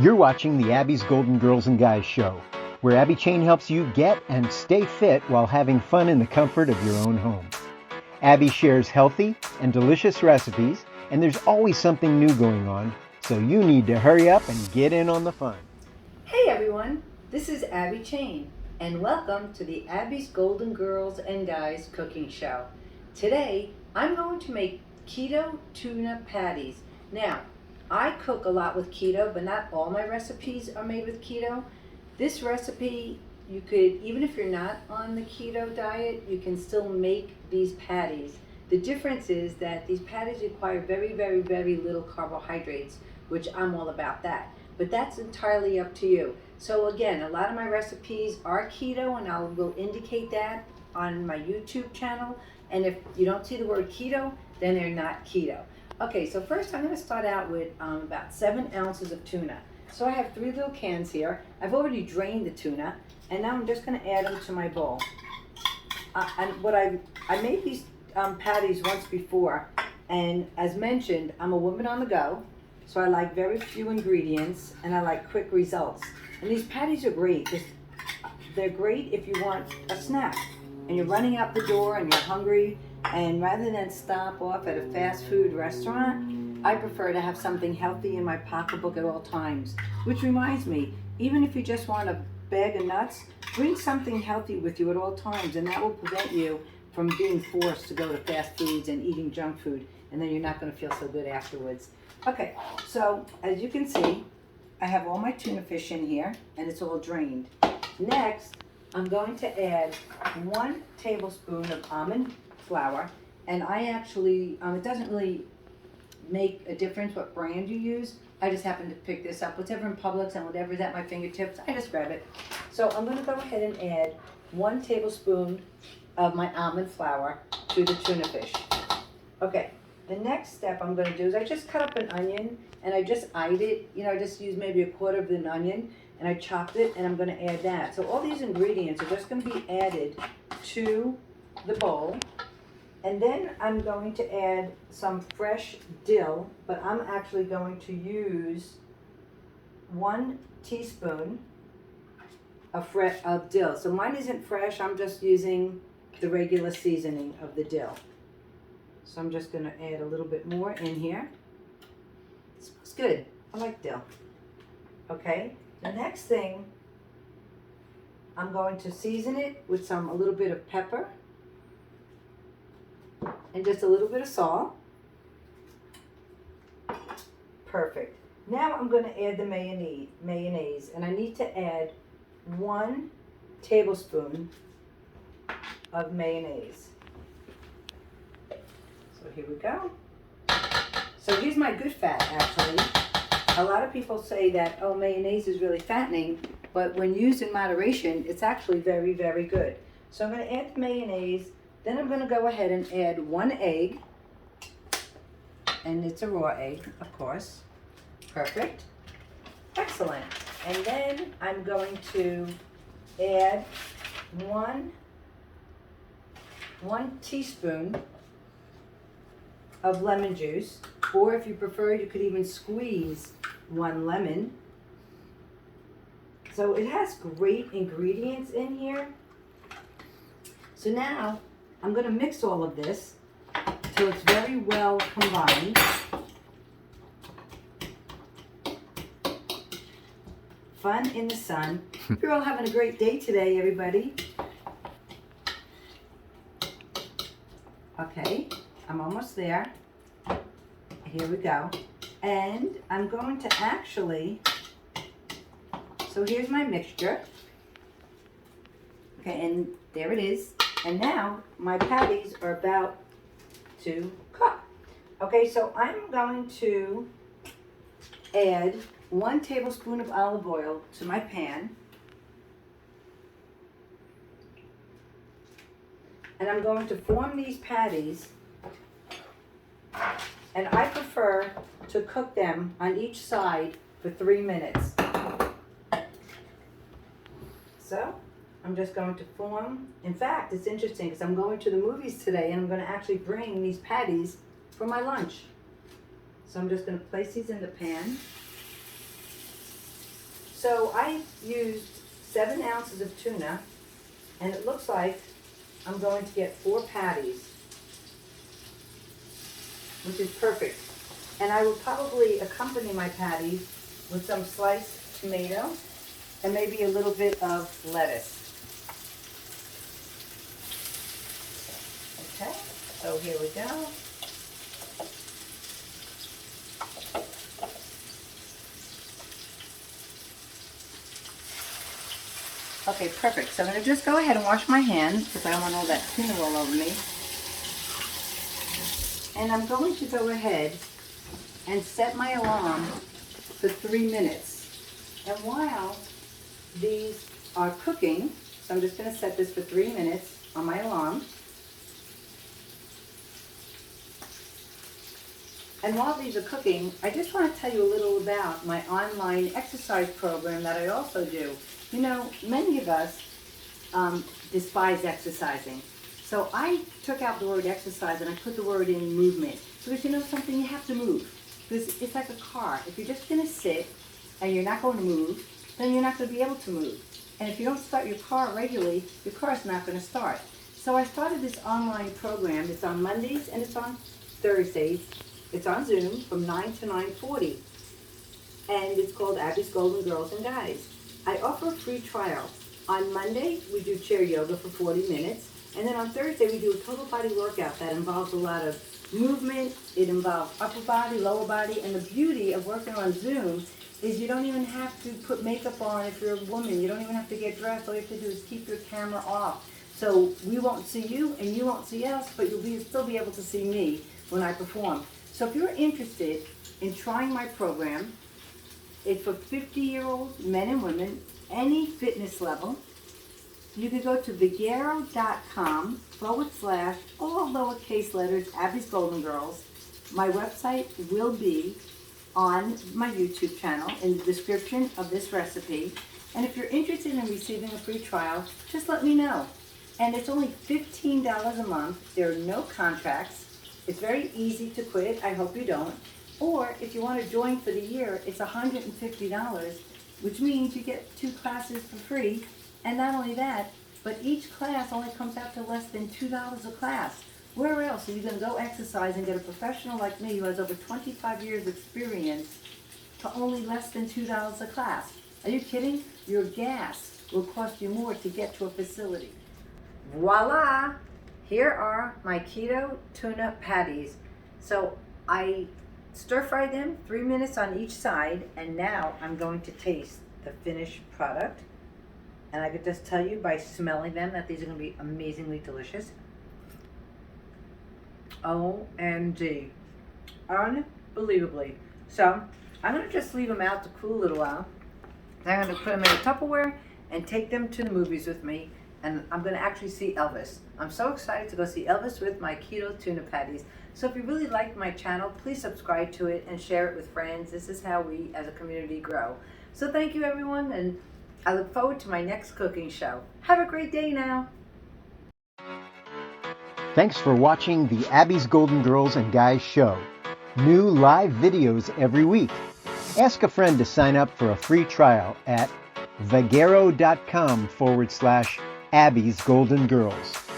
You're watching the Abby's Golden Girls and Guys show, where Abby Chain helps you get and stay fit while having fun in the comfort of your own home. Abby shares healthy and delicious recipes, and there's always something new going on, so you need to hurry up and get in on the fun. Hey everyone, this is Abby Chain, and welcome to the Abby's Golden Girls and Guys cooking show. Today, I'm going to make keto tuna patties. Now, I cook a lot with keto, but not all my recipes are made with keto. This recipe, you could, even if you're not on the keto diet, you can still make these patties. The difference is that these patties require very, very, very little carbohydrates, which I'm all about that. But that's entirely up to you. So again, a lot of my recipes are keto, and I will indicate that on my YouTube channel. And if you don't see the word keto, then they're not keto. Okay, so first I'm going to start out with about 7 ounces of tuna. So I have 3 little cans here. I've already drained the tuna, and now I'm just going to add them to my bowl. I made these patties once before, and as mentioned, I'm a woman on the go, so I like very few ingredients, and I like quick results. And these patties are great. They're great if you want a snack, and you're running out the door and you're hungry, and rather than stop off at a fast food restaurant, I prefer to have something healthy in my pocketbook at all times. Which reminds me, even if you just want a bag of nuts, bring something healthy with you at all times, and that will prevent you from being forced to go to fast foods and eating junk food, and then you're not going to feel so good afterwards. Okay, so as you can see, I have all my tuna fish in here, and it's all drained. Next, I'm going to add 1 tablespoon of almond flour, and I actually, it doesn't really make a difference what brand you use. I just happen to pick this up. Whatever in Publix and whatever's at my fingertips, I just grab it. So I'm going to go ahead and add 1 tablespoon of my almond flour to the tuna fish. Okay, the next step I'm going to do is I just cut up an onion, and I just eyed it. I just used maybe 1/4 of an onion, and I chopped it, and I'm going to add that. So all these ingredients are just going to be added to the bowl. And then I'm going to add some fresh dill, but I'm actually going to use 1 teaspoon of dill. So mine isn't fresh, I'm just using the regular seasoning of the dill. So I'm just going to add a little bit more in here. It smells good. I like dill. Okay, the next thing, I'm going to season it with a little bit of pepper and just a little bit of salt. Perfect. Now I'm going to add the mayonnaise, and I need to add 1 tablespoon of mayonnaise. So here we go. So here's my good fat, actually. A lot of people say that, oh, mayonnaise is really fattening, but when used in moderation, it's actually very, very good. So I'm going to add the mayonnaise. Then I'm going to go ahead and add 1 egg, and it's a raw egg, of course. Perfect. Excellent. And then I'm going to add 1 teaspoon of lemon juice, or if you prefer, you could even squeeze 1 lemon. So it has great ingredients in here. So now I'm going to mix all of this till it's very well combined. Fun in the sun. You're all having a great day today, everybody. Okay, I'm almost there. Here we go. And I'm going to actually, so here's my mixture. Okay, and there it is. And now my patties are about to cook. Okay, so I'm going to add 1 tablespoon of olive oil to my pan. And I'm going to form these patties. And I prefer to cook them on each side for 3 minutes. So I'm just going to form. In fact, it's interesting because I'm going to the movies today, and I'm going to actually bring these patties for my lunch. So I'm just going to place these in the pan. So I used 7 ounces of tuna, and it looks like I'm going to get 4 patties, which is perfect. And I will probably accompany my patties with some sliced tomato and maybe a little bit of lettuce. Okay, so here we go. Okay, perfect. So I'm going to just go ahead and wash my hands because I don't want all that tuna all over me. And I'm going to go ahead and set my alarm for 3 minutes. And while these are cooking, so I'm just going to set this for 3 minutes on my alarm. And while these are cooking, I just want to tell you a little about my online exercise program that I also do. You know, many of us despise exercising. So I took out the word exercise and I put the word in movement. Because you know something, you have to move. Because it's like a car. If you're just going to sit and you're not going to move, then you're not going to be able to move. And if you don't start your car regularly, your car's not going to start. So I started this online program. It's on Mondays and it's on Thursdays. It's on Zoom from 9 to 9:40. And it's called Abby's Golden Girls and Guys. I offer a free trial. On Monday, we do chair yoga for 40 minutes. And then on Thursday, we do a total body workout that involves a lot of movement. It involves upper body, lower body. And the beauty of working on Zoom is you don't even have to put makeup on if you're a woman. You don't even have to get dressed. All you have to do is keep your camera off. So we won't see you and you won't see us, but you'll still be able to see me when I perform. So if you're interested in trying my program, it's for 50-year-old men and women, any fitness level. You can go to vegero.com / all lowercase letters, Abby's Golden Girls. My website will be on my YouTube channel in the description of this recipe. And if you're interested in receiving a free trial, just let me know. And it's only $15 a month. There are no contracts. It's very easy to quit. I hope you don't. Or if you want to join for the year, it's $150, which means you get 2 classes for free. And not only that, but each class only comes out to less than $2 a class. Where else are you going to go exercise and get a professional like me who has over 25 years experience for only less than $2 a class? Are you kidding? Your gas will cost you more to get to a facility. Voila! Here are my keto tuna patties. So I stir-fried them 3 minutes on each side, and now I'm going to taste the finished product. And I could just tell you by smelling them that these are going to be amazingly delicious. OMG. Unbelievably. So I'm going to just leave them out to cool a little while. Then I'm going to put them in a Tupperware and take them to the movies with me. And I'm going to actually see Elvis. I'm so excited to go see Elvis with my keto tuna patties. So if you really like my channel, please subscribe to it and share it with friends. This is how we as a community grow. So thank you everyone, and I look forward to my next cooking show. Have a great day now. Thanks for watching the Abby's Golden Girls and Guys show. New live videos every week. Ask a friend to sign up for a free trial at vegero.com / Abby's Golden Girls.